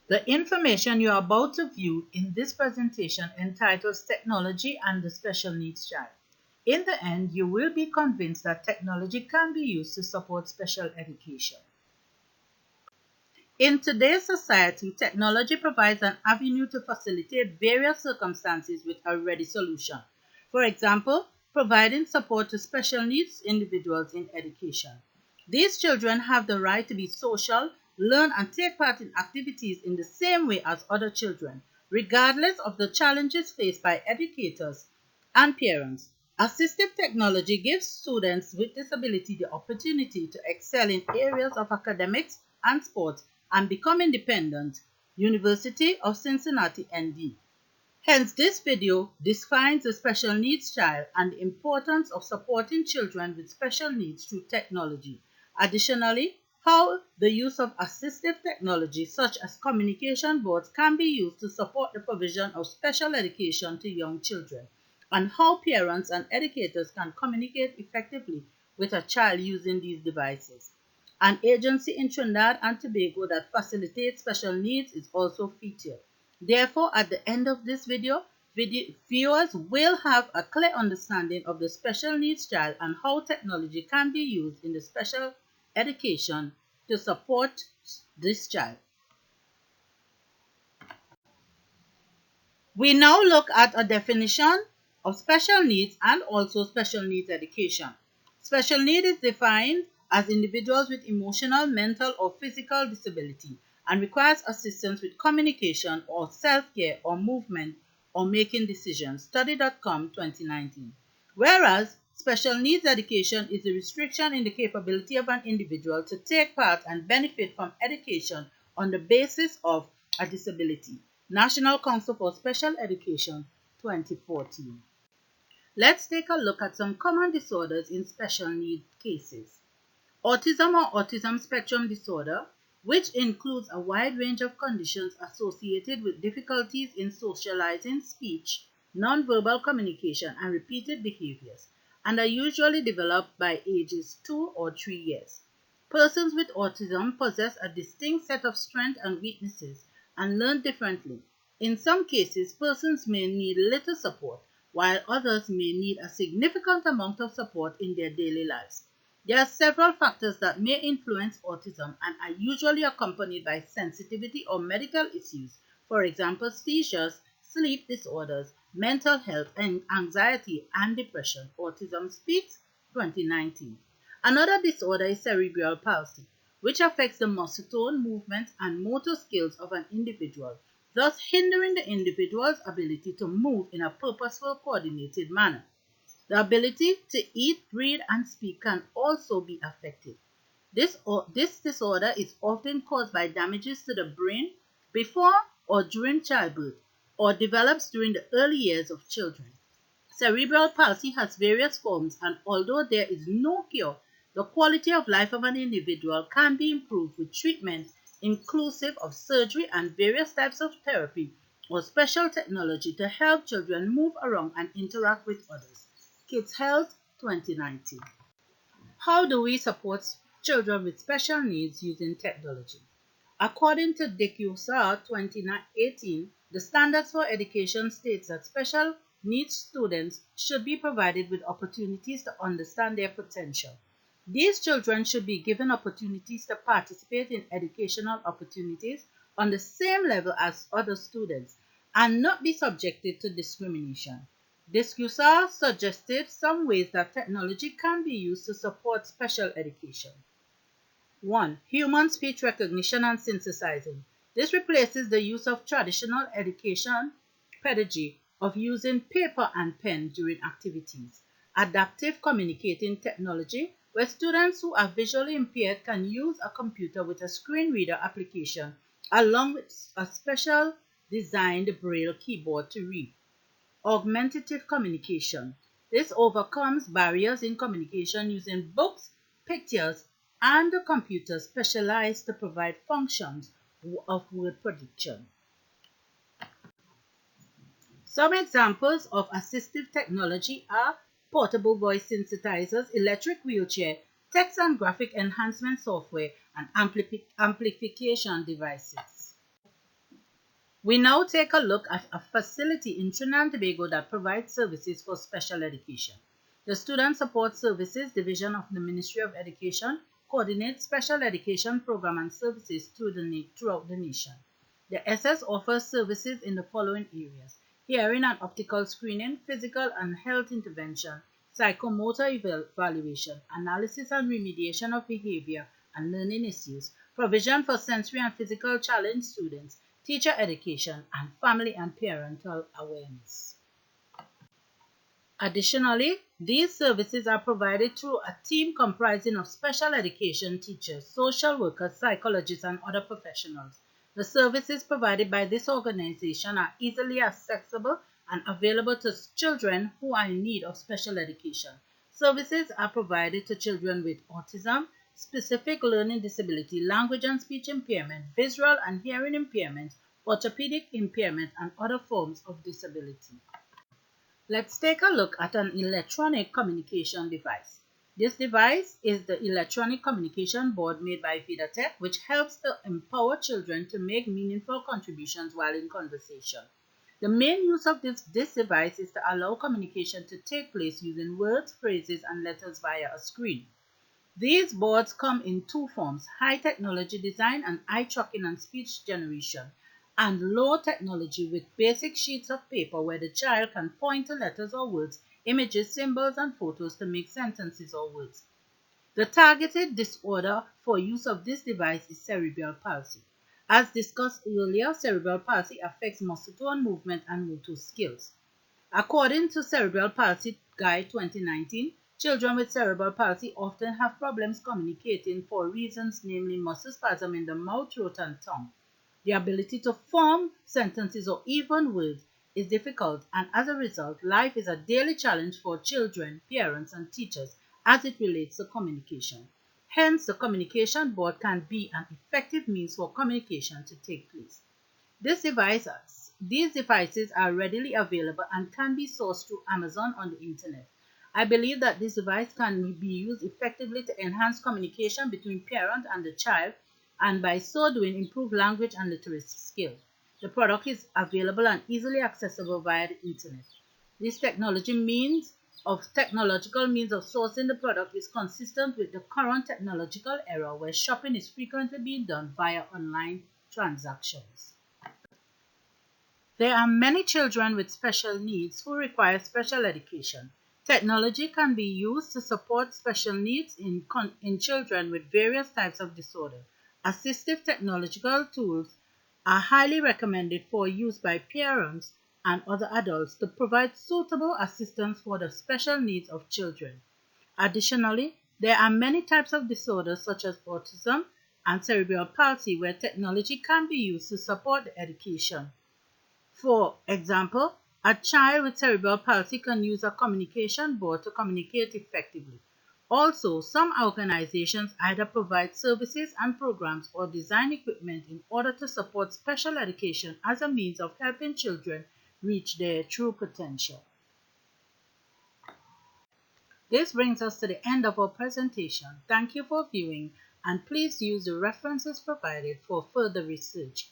The information you are about to view in this presentation entitles Technology and the Special Needs Child. In the end, you will be convinced that technology can be used to support special education. In today's society, technology provides an avenue to facilitate various circumstances with a ready solution. For example, providing support to special needs individuals in education. These children have the right to be social, learn and take part in activities in the same way as other children, regardless of the challenges faced by educators and parents. Assistive technology gives students with disability the opportunity to excel in areas of academics and sports and become independent. University of Cincinnati, ND. Hence, this video defines the special needs child and the importance of supporting children with special needs through technology. Additionally, how the use of assistive technology such as communication boards can be used to support the provision of special education to young children, and how parents and educators can communicate effectively with a child using these devices. An agency in Trinidad and Tobago that facilitates special needs is also featured. Therefore, at the end of this video, viewers will have a clear understanding of the special needs child and how technology can be used in the special education to support this child. We now look at a definition of special needs and also special needs education. Special need is defined as individuals with emotional, mental, or physical disability and requires assistance with communication or self-care or movement or making decisions. Study.com 2019. Whereas special needs education is a restriction in the capability of an individual to take part and benefit from education on the basis of a disability. National Council for Special Education 2014. Let's take a look at some common disorders in special needs cases. Autism or autism spectrum disorder, which includes a wide range of conditions associated with difficulties in socializing, speech, nonverbal communication, and repeated behaviors, and are usually developed by ages 2 or 3 years. Persons with autism possess a distinct set of strengths and weaknesses and learn differently. In some cases, persons may need little support, while others may need a significant amount of support in their daily lives. There are several factors that may influence autism and are usually accompanied by sensitivity or medical issues, for example, seizures, sleep disorders, mental health, and anxiety and depression. Autism Speaks 2019. Another disorder is cerebral palsy, which affects the muscle tone, movement, and motor skills of an individual, thus hindering the individual's ability to move in a purposeful, coordinated manner. The ability to eat, breathe, and speak can also be affected. This disorder is often caused by damages to the brain before or during childbirth, or develops during the early years of children. Cerebral palsy has various forms, and although there is no cure, the quality of life of an individual can be improved with treatment inclusive of surgery and various types of therapy or special technology to help children move around and interact with others. Kids Health 2019. How do we support children with special needs using technology? According to DECUSA 2018, the Standards for Education states that special needs students should be provided with opportunities to understand their potential. These children should be given opportunities to participate in educational opportunities on the same level as other students and not be subjected to discrimination. DECUSA suggested some ways that technology can be used to support special education. 1. Human speech recognition and synthesizing. This replaces the use of traditional education pedagogy of using paper and pen during activities. Adaptive communicating technology, where students who are visually impaired can use a computer with a screen reader application along with a special designed braille keyboard to read. Augmentative communication. This overcomes barriers in communication using books, pictures, and a computer specialized to provide functions of word prediction. Some examples of assistive technology are portable voice synthesizers, electric wheelchair, text and graphic enhancement software, and amplification devices. We now take a look at a facility in Trinidad and Tobago that provides services for special education. The Student Support Services Division of the Ministry of Education coordinates special education program and services throughout the nation. The SS offers services in the following areas: hearing and optical screening, physical and health intervention, psychomotor evaluation, analysis and remediation of behavior and learning issues, provision for sensory and physical challenged students, teacher education, and family and parental awareness. Additionally, these services are provided through a team comprising of special education teachers, social workers, psychologists, and other professionals. The services provided by this organization are easily accessible and available to children who are in need of special education. Services are provided to children with autism, specific learning disability, language and speech impairment, visual and hearing impairment, orthopedic impairment, and other forms of disability. Let's take a look at an electronic communication device. This device is the electronic communication board made by VidaTech, which helps to empower children to make meaningful contributions while in conversation. The main use of this device is to allow communication to take place using words, phrases, and letters via a screen. These boards come in two forms: high technology design and eye tracking and speech generation, and low technology with basic sheets of paper where the child can point to letters or words, images, symbols, and photos to make sentences or words. The targeted disorder for use of this device is cerebral palsy. As discussed earlier, cerebral palsy affects motor tone, movement, and motor skills. According to Cerebral Palsy Guide 2019, children with cerebral palsy often have problems communicating for reasons namely muscle spasm in the mouth, throat, and tongue. The ability to form sentences or even words is difficult, and as a result, life is a daily challenge for children, parents, and teachers as it relates to communication. Hence, the communication board can be an effective means for communication to take place. These devices are readily available and can be sourced through Amazon on the internet. I believe that this device can be used effectively to enhance communication between parent and the child, and by so doing improve language and literacy skills. The product is available and easily accessible via the internet. This technological means of sourcing the product is consistent with the current technological era where shopping is frequently being done via online transactions. There are many children with special needs who require special education. Technology can be used to support special needs in children with various types of disorder. Assistive technological tools are highly recommended for use by parents and other adults to provide suitable assistance for the special needs of children. Additionally, there are many types of disorders such as autism and cerebral palsy where technology can be used to support the education. For example, a child with cerebral palsy can use a communication board to communicate effectively. Also, some organizations either provide services and programs or design equipment in order to support special education as a means of helping children reach their true potential. This brings us to the end of our presentation. Thank you for viewing, and please use the references provided for further research.